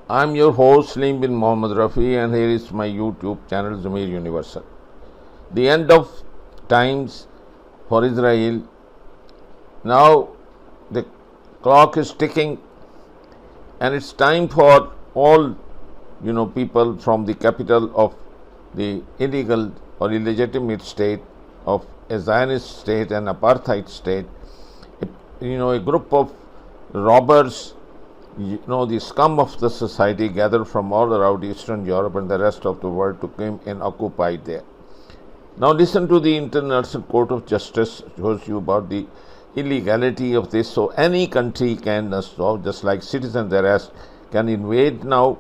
I'm your host Slim bin Mohammed Rafi, and here is my YouTube channel Zamir Universal. The end of times for Israel. Now the clock is ticking, and it's time for all people from the capital of the illegal or illegitimate state of a Zionist state and apartheid state, a group of robbers, the scum of the society gathered from all around Eastern Europe and the rest of the world to come and occupy there. Now listen to the International Court of Justice shows you about the illegality of this. So any country can, just like citizens the rest, can invade now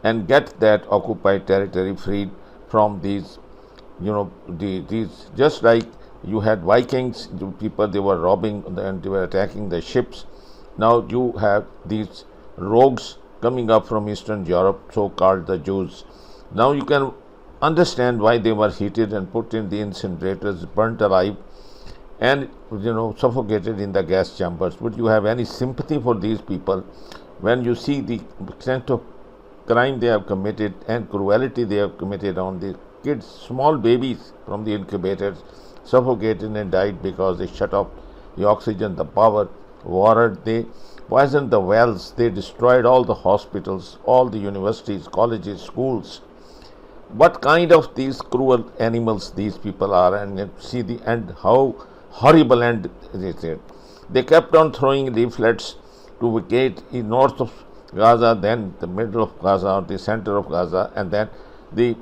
and get that occupied territory freed from these, these, just like you had Vikings, the people, they were robbing and they were attacking the ships. Now you have these rogues coming up from Eastern Europe, so-called the Jews. Now you can understand why they were heated and put in the incinerators, burnt alive, and suffocated in the gas chambers. Would you have any sympathy for these people when you see the extent of crime they have committed and cruelty they have committed on the kids, small babies from the incubators, suffocated and died because they shut off the oxygen, the power, water, they poisoned the wells, they destroyed all the hospitals, all the universities, colleges, schools. What kind of these cruel animals these people are, and see the end, how horrible end it is. They kept on throwing leaflets to vacate in north of Gaza, then the middle of Gaza, or the center of Gaza, and then the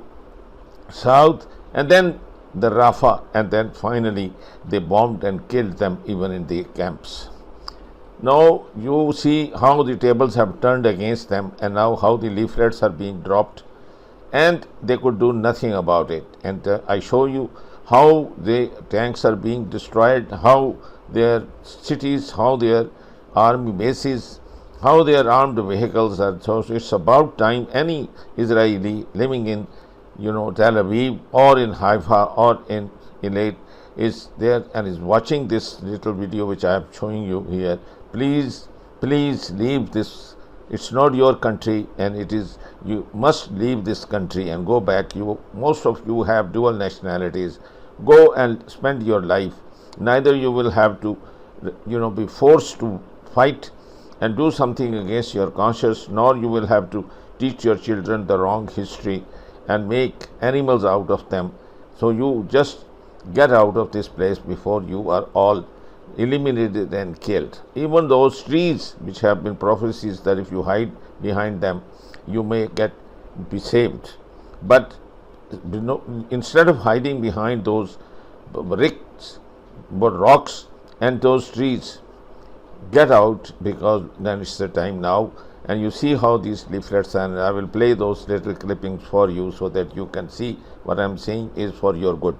south, and then the Rafah, and then finally they bombed and killed them even in the camps. Now you see how the tables have turned against them, and now how the leaflets are being dropped, and they could do nothing about it. And I show you how the tanks are being destroyed, how their cities, how their army bases, how their armed vehicles are. So it's about time any Israeli living in Tel Aviv or in Haifa or in Eilat is there and is watching this little video which I am showing you here. Please leave this. It's not your country, and it is, you must leave this country and go back. Most of you have dual nationalities. Go and spend your life. Neither you will have to be forced to fight and do something against your conscience, nor you will have to teach your children the wrong history and make animals out of them. So you just get out of this place before you are all eliminated and killed. Even those trees which have been prophecies that if you hide behind them you may be saved, but instead of hiding behind those rocks and those trees, get out, because then it's the time now. And you see how these leaflets, and I will play those little clippings for you so that you can see what I'm saying is for your good.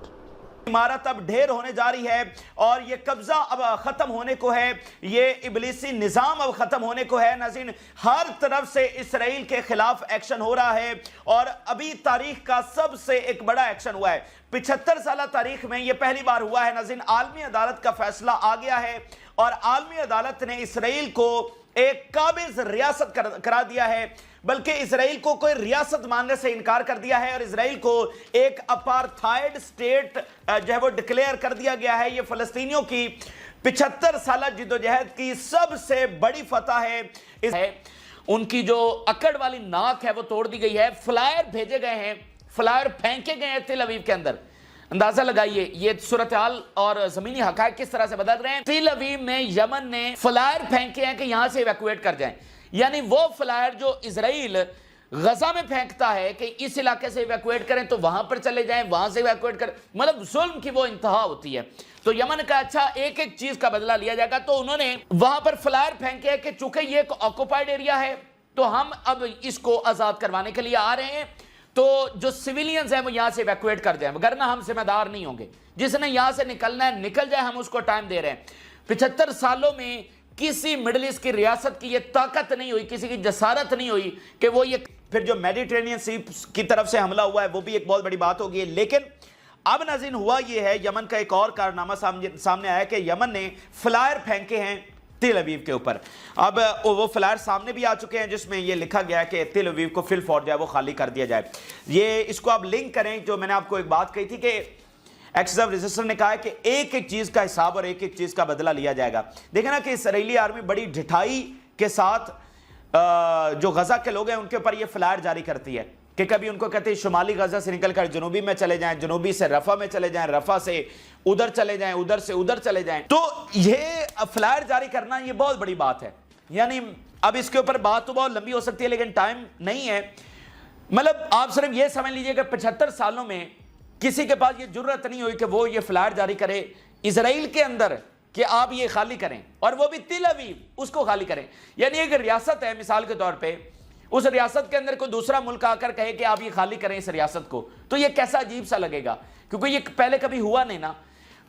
इमारत अब ढेर होने जा रही है और ये कब्जा अब खत्म होने को है, ये इब्लीसी निजाम अब खत्म होने को है। नाज़रीन, हर तरफ से इसराइल के खिलाफ एक्शन हो रहा है और अभी तारीख का सबसे एक बड़ा एक्शन हुआ है। 75 साल तारीख में ये पहली बार हुआ है। नाज़रीन, आलमी अदालत का फैसला आ गया है और आलमी अदालत ने इसराइल को एक काबिज रियासत करा दिया है, बल्कि इसराइल को कोई रियासत मानने से इनकार कर दिया है और इसराइल को एक अपार्थाइड स्टेट जो है वो डिक्लेयर कर दिया गया है। ये फलस्तीनियों की 75 साल जिद्दोजहद की सबसे बड़ी फतह है। उनकी जो अकड़ वाली नाक है वो तोड़ दी गई है। फ्लायर भेजे गए हैं, फ्लायर फेंके गए हैं तेल अवीव के अंदर। अंदाजा लगाइए ये सूरत हाल और जमीनी हकायक किस तरह से बदल रहे हैं। तेल अवीव में यमन ने फ्लायर फेंके हैं कि यहां से इवैक्यूएट कर जाएं, यानी वो फ्लायर जो इजराइल गजा में फेंकता है कि इस इलाके से इवैक्यूएट करें तो वहां पर चले जाएं, वहां से इवैक्यूएट करें, मतलब जुल्म की वो इंतहा होती है। तो यमन का अच्छा एक एक चीज का बदला लिया जाएगा। तो उन्होंने वहां पर फ्लायर फेंके कि चूंकि ये एक ऑक्युपाइड एरिया है तो हम अब इसको आजाद करवाने के लिए आ रहे हैं, तो जो सिविलियंस हैं वो यहां से इवैक्यूएट कर जाएं, वरना हम जिम्मेदार नहीं होंगे। जिसने यहां से निकलना है निकल जाए, हम उसको टाइम दे रहे हैं। 75 सालों में किसी मिडिल ईस्ट की रियासत की ये ताकत नहीं हुई, किसी की जसारत नहीं हुई कि वो ये। फिर जो मेडिटेरेनियन सी की तरफ से हमला हुआ है वो भी एक बहुत बड़ी बात होगी। लेकिन अब नाज़रीन हुआ ये है, यमन का एक और कारनामा सामने आया कि यमन ने फ्लायर फेंके हैं तेल अवीव के ऊपर। अब वो फ्लायर सामने भी आ चुके हैं जिसमें ये लिखा गया है कि तेल अवीव को फिल फॉर जो है वो खाली कर दिया जाए। ये इसको आप लिंक करें, जो मैंने आपको एक बात कही थी कि एक्सेसिव रेजिस्टर ने कहा है कि एक एक चीज का हिसाब और एक एक चीज का बदला लिया जाएगा। देखें ना कि इसराइली आर्मी बड़ी ढिठाई के साथ जो गजा के लोग हैं उनके ऊपर ये फ्लायर जारी करती है कि कभी उनको कहते हैं शुमाली गजा से निकलकर जनूबी में चले जाएं, जनूबी से रफा में चले जाएं, रफा से उधर चले जाएं, उधर से उधर चले जाएं। तो ये फ्लायर जारी करना ये बहुत बड़ी बात है। यानी अब इसके ऊपर बात तो बहुत लंबी हो सकती है लेकिन टाइम नहीं है। मतलब आप सिर्फ ये समझ लीजिए कि 75 सालों में किसी के पास ये जुर्रत नहीं हुई कि वो ये फ्लायर जारी करे इजराइल के अंदर कि आप ये खाली करें, और वो भी तेल अवीव उसको खाली करें। यानी एक रियासत है, मिसाल के तौर पे उस रियासत के अंदर कोई दूसरा मुल्क आकर कहे कि आप ये खाली करें इस रियासत को, तो ये कैसा अजीब सा लगेगा, क्योंकि ये पहले कभी हुआ नहीं ना।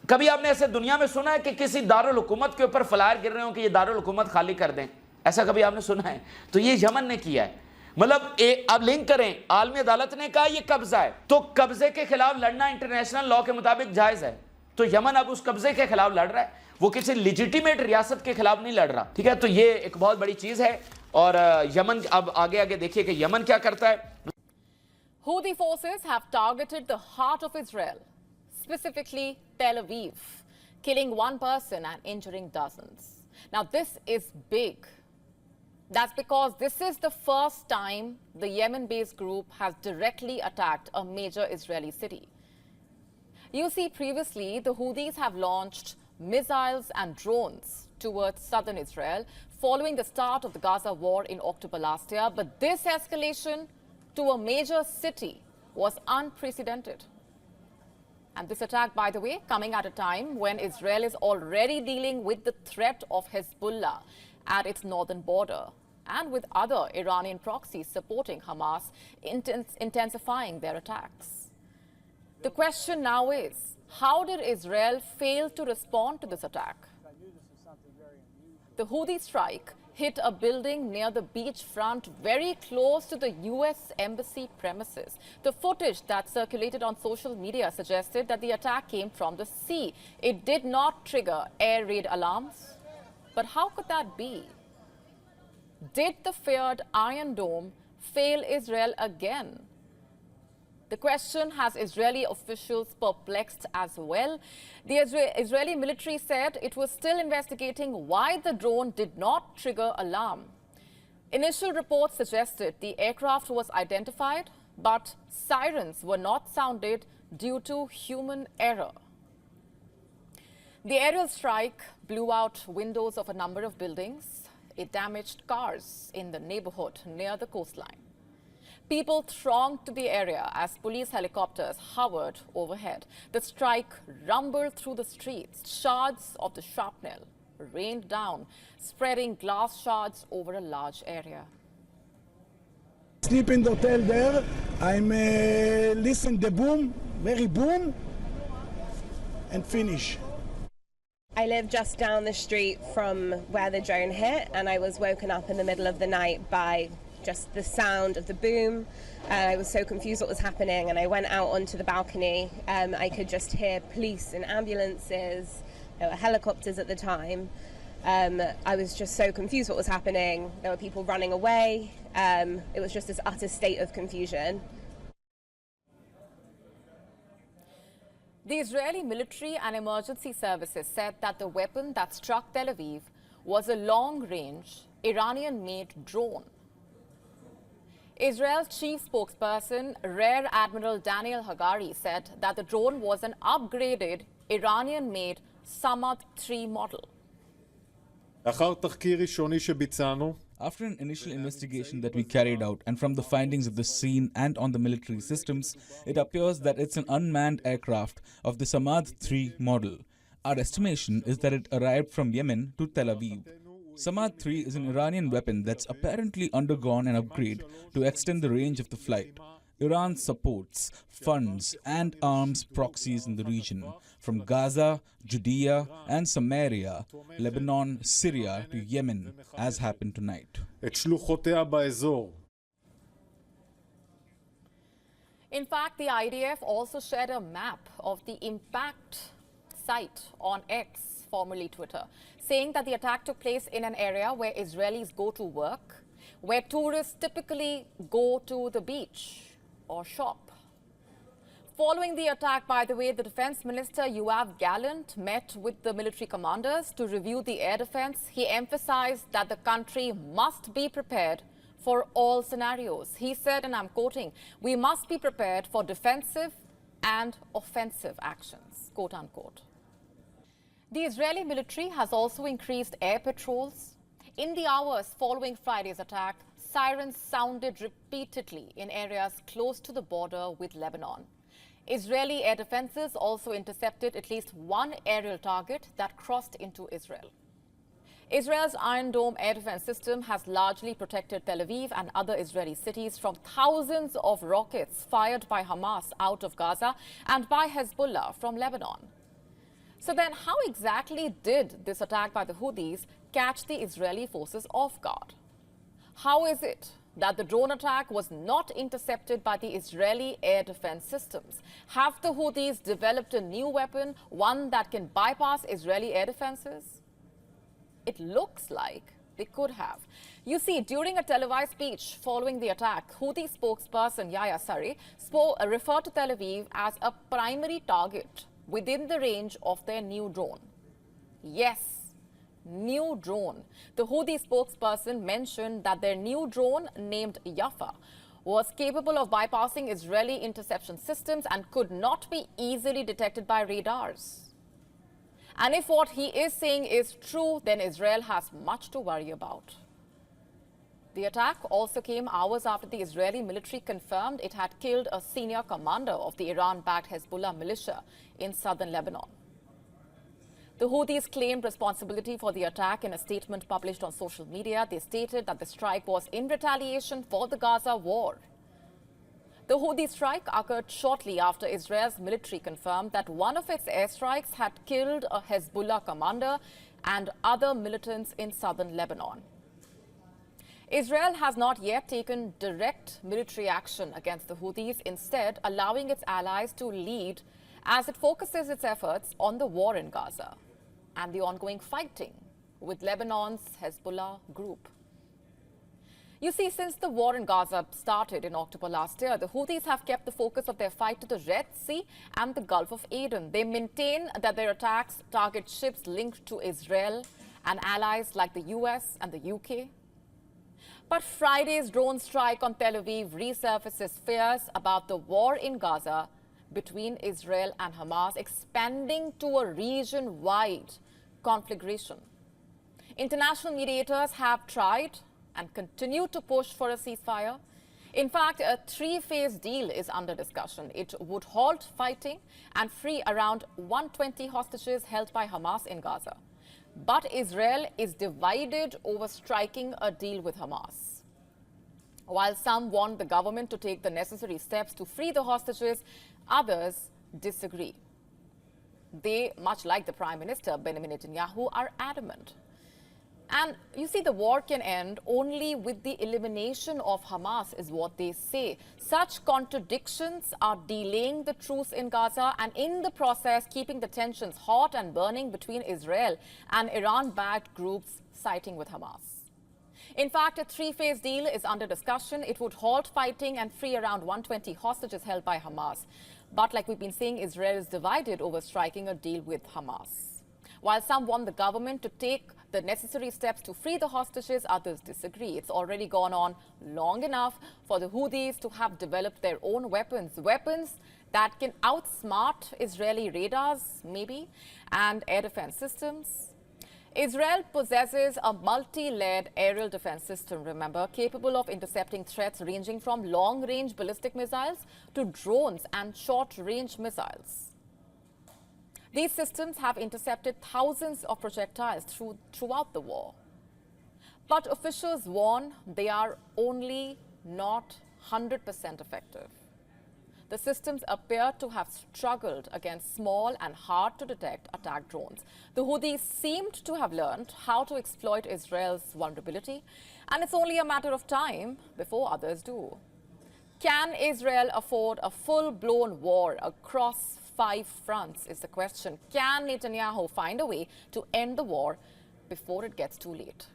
कभी आपने ऐसे दुनिया में सुना है कि किसी दारुल हुकूमत के ऊपर फ्लायर गिर रहे हो कि ये दारुल हुकूमत खाली कर दें? ऐसा कभी आपने सुना है? तो ये यमन ने किया है। मतलब अब लिंक करें, आलमी अदालत ने कहा यह कब्जा है, तो कब्जे के खिलाफ लड़ना इंटरनेशनल लॉ के मुताबिक जायज है। तो यमन अब उस कब्जे के खिलाफ लड़ रहा है, वो किसी लिजिटिमेट रियासत के खिलाफ नहीं लड़ रहा। ठीक है, तो ये एक बहुत बड़ी चीज है। और यमन अब आगे आगे देखिए कि यमन क्या करता है। Houthi forces have targeted the heart of Israel, specifically Tel Aviv, killing one person and injuring dozens. Now this is big. That's because this is the first time the Yemen-based group has directly attacked a major Israeli city. You see, previously, the Houthis have launched missiles and drones towards southern Israel following the start of the Gaza war in October last year. But this escalation to a major city was unprecedented. And this attack, by the way, coming at a time when Israel is already dealing with the threat of Hezbollah at its northern border, and with other Iranian proxies supporting Hamas intensifying their attacks. The question now is, how did Israel fail to respond to this attack? The Houthi strike hit a building near the beachfront very close to the US embassy premises. The footage that circulated on social media suggested that the attack came from the sea. It did not trigger air raid alarms. But how could that be? Did the feared Iron Dome fail Israel again? The question has Israeli officials perplexed as well. The Israeli military said it was still investigating why the drone did not trigger alarm. Initial reports suggested the aircraft was identified, but sirens were not sounded due to human error. The aerial strike blew out windows of a number of buildings. It damaged cars in the neighborhood near the coastline. People thronged to the area as police helicopters hovered overhead. The strike rumbled through the streets. Shards of the shrapnel rained down, spreading glass shards over a large area. Sleep in the hotel there. I'm listen the boom, very boom, and finish. I live just down the street from where the drone hit, and I was woken up in the middle of the night by just the sound of the boom. I was so confused what was happening, and I went out onto the balcony. I could just hear police and ambulances. There were helicopters at the time. I was just so confused what was happening. There were people running away. It was just this utter state of confusion. The Israeli military and emergency services said that the weapon that struck Tel Aviv was a long-range Iranian-made drone. Israel's chief spokesperson, Rear Admiral Daniel Hagari, said that the drone was an upgraded Iranian-made Samad 3 model. After an initial investigation that we carried out, and from the findings of the scene and on the military systems, it appears that it's an unmanned aircraft of the Samad 3 model. Our estimation is that it arrived from Yemen to Tel Aviv. Samad 3 is an Iranian weapon that's apparently undergone an upgrade to extend the range of the flight. Iran supports, funds and arms proxies in the region, from Gaza, Judea and Samaria, Lebanon, Syria to Yemen, as happened tonight. In fact, the IDF also shared a map of the impact site on X formerly Twitter, saying that the attack took place in an area where Israelis go to work, where tourists typically go to the beach or shop. Following the attack, by the way, the Defense Minister Yoav Gallant met with the military commanders to review the air defense. He emphasized that the country must be prepared for all scenarios. He said, and I'm quoting, "We must be prepared for defensive and offensive actions," quote unquote. The Israeli military has also increased air patrols. In the hours following Friday's attack, sirens sounded repeatedly in areas close to the border with Lebanon. Israeli air defenses also intercepted at least one aerial target that crossed into Israel. Israel's Iron Dome air defense system has largely protected Tel Aviv and other Israeli cities from thousands of rockets fired by Hamas out of Gaza and by Hezbollah from Lebanon. So then, how exactly did this attack by the Houthis catch the Israeli forces off guard? How is it that the drone attack was not intercepted by the Israeli air defense systems? Have the Houthis developed a new weapon, one that can bypass Israeli air defenses? It looks like they could have. You see, during a televised speech following the attack, Houthi spokesperson Yahya Saree referred to Tel Aviv as a primary target within the range of their new drone. Yes, new drone. The Houthi spokesperson mentioned that their new drone, named Yafa, was capable of bypassing Israeli interception systems and could not be easily detected by radars. And if what he is saying is true, then Israel has much to worry about. The attack also came hours after the Israeli military confirmed it had killed a senior commander of the Iran-backed Hezbollah militia in southern Lebanon. The Houthis claimed responsibility for the attack in a statement published on social media. They stated that the strike was in retaliation for the Gaza war. The Houthi strike occurred shortly after Israel's military confirmed that one of its airstrikes had killed a Hezbollah commander and other militants in southern Lebanon. Israel has not yet taken direct military action against the Houthis, instead allowing its allies to lead as it focuses its efforts on the war in Gaza and the ongoing fighting with Lebanon's Hezbollah group. You see, since the war in Gaza started in October last year, the Houthis have kept the focus of their fight to the Red Sea and the Gulf of Aden. They maintain that their attacks target ships linked to Israel and allies like the US and the UK. But Friday's drone strike on Tel Aviv resurfaces fears about the war in Gaza between Israel and Hamas expanding to a region-wide conflagration. International mediators have tried and continue to push for a ceasefire. In fact, a three-phase deal is under discussion. It would halt fighting and free around 120 hostages held by Hamas in Gaza. But Israel is divided over striking a deal with Hamas. While some want the government to take the necessary steps to free the hostages, others disagree. They, much like the Prime Minister Benjamin Natenyahu, are adamant. And you see, the war can end only with the elimination of Hamas, is what they say. Such contradictions are delaying the truce in Gaza and in the process keeping the tensions hot and burning between Israel and Iran-backed groups siding with Hamas. In fact, a three-phase deal is under discussion. It would halt fighting and free around 120 hostages held by Hamas. But like we've been saying, Israel is divided over striking a deal with Hamas. While some want the government to take the necessary steps to free the hostages, others disagree. It's already gone on long enough for the Houthis to have developed their own weapons that can outsmart Israeli radars, maybe, and air defense systems. Israel possesses a multi-layered aerial defense system, remember, capable of intercepting threats ranging from long-range ballistic missiles to drones and short-range missiles. These systems have intercepted thousands of projectiles throughout the war. But officials warn they are only not 100% effective. The systems appear to have struggled against small and hard-to-detect attack drones. The Houthis seemed to have learned how to exploit Israel's vulnerability, and it's only a matter of time before others do. Can Israel afford a full-blown war across 5 fronts is the question. Can Netanyahu find a way to end the war before it gets too late?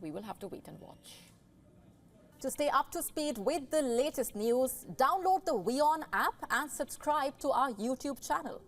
We will have to wait and watch. To stay up to speed with the latest news, download the WION app and subscribe to our YouTube channel.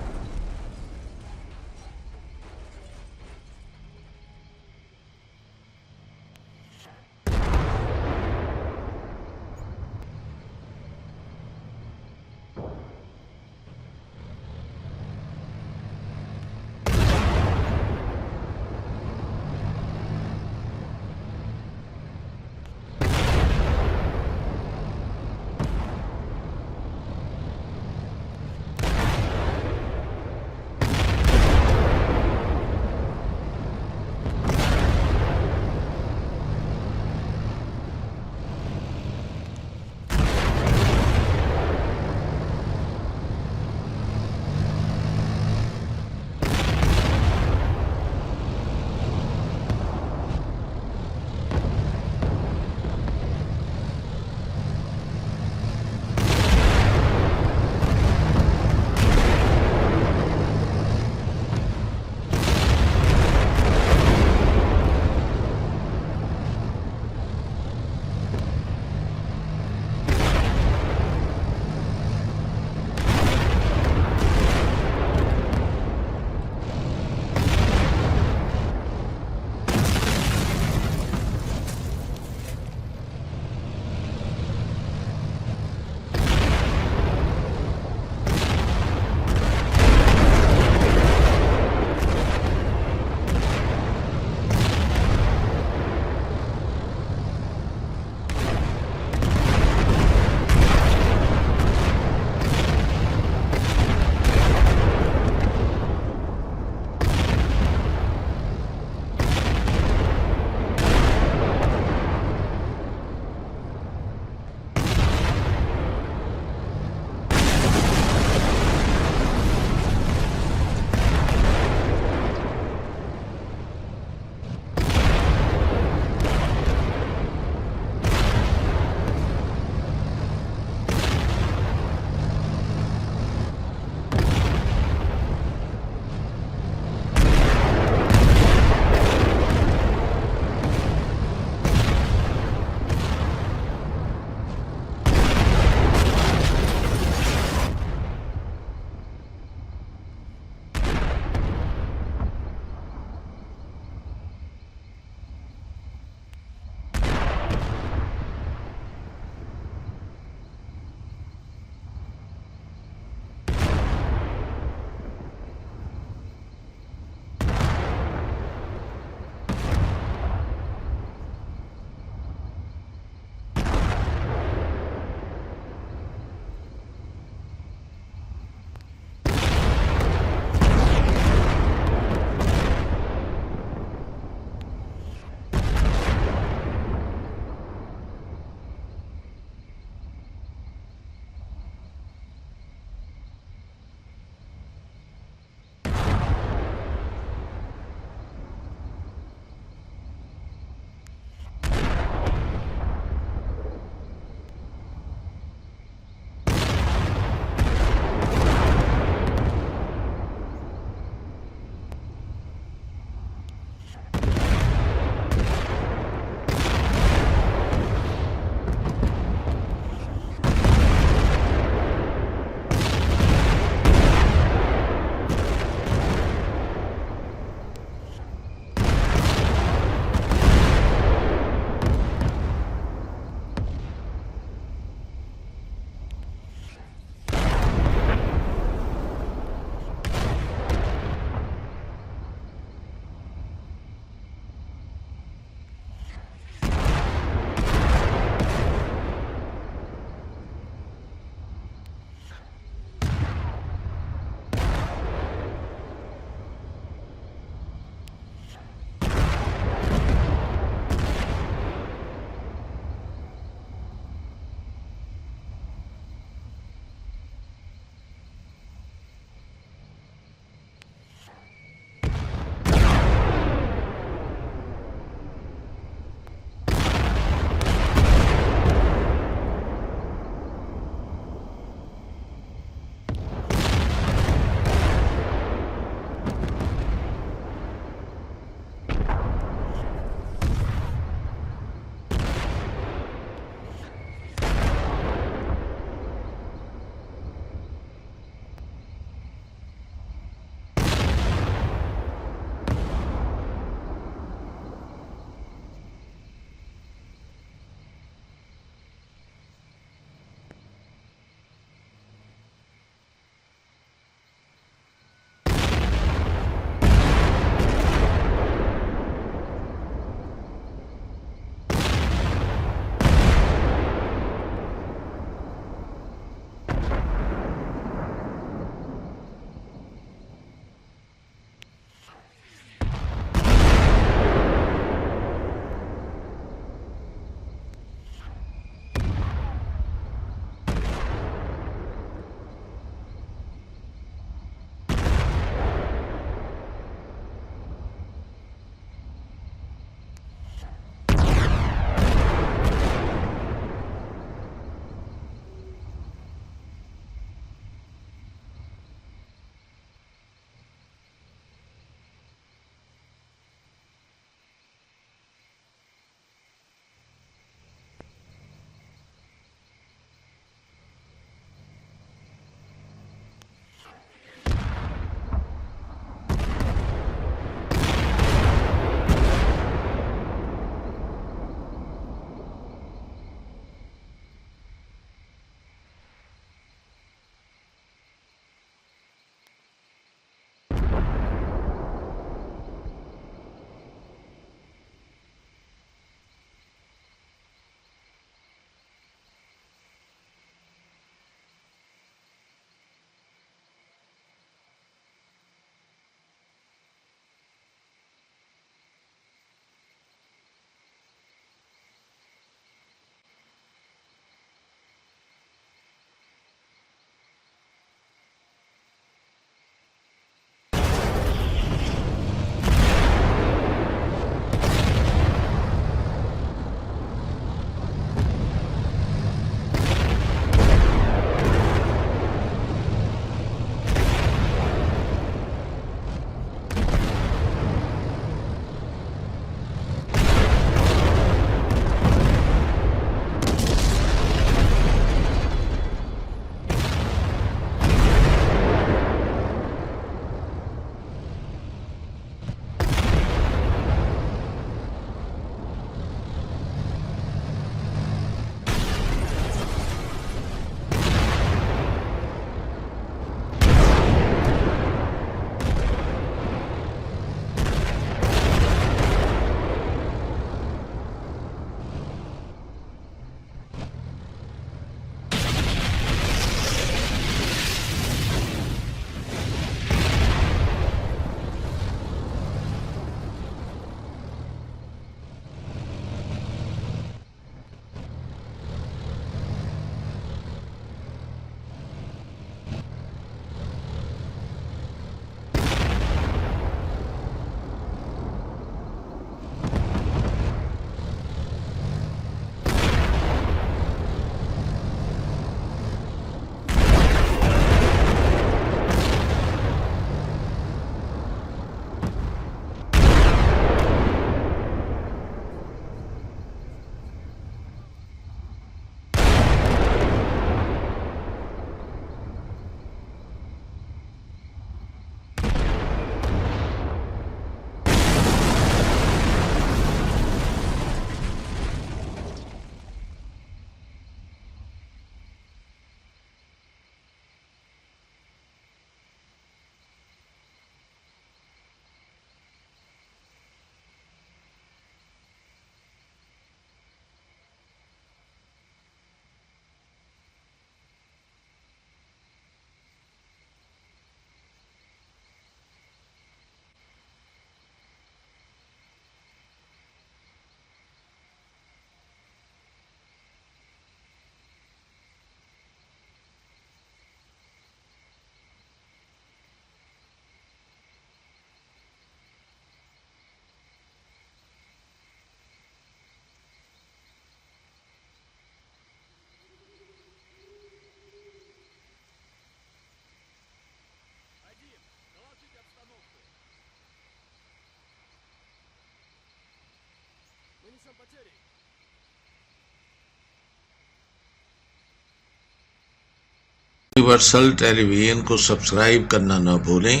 Universal television کو subscribe کرنا نہ بھولیں،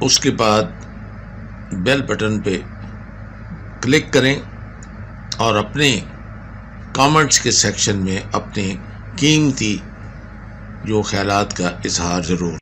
اس کے بعد بیل button پہ click کریں اور اپنے کامنٹس کے سیکشن میں اپنے قیمتی جو خیالات کا اظہار ضرور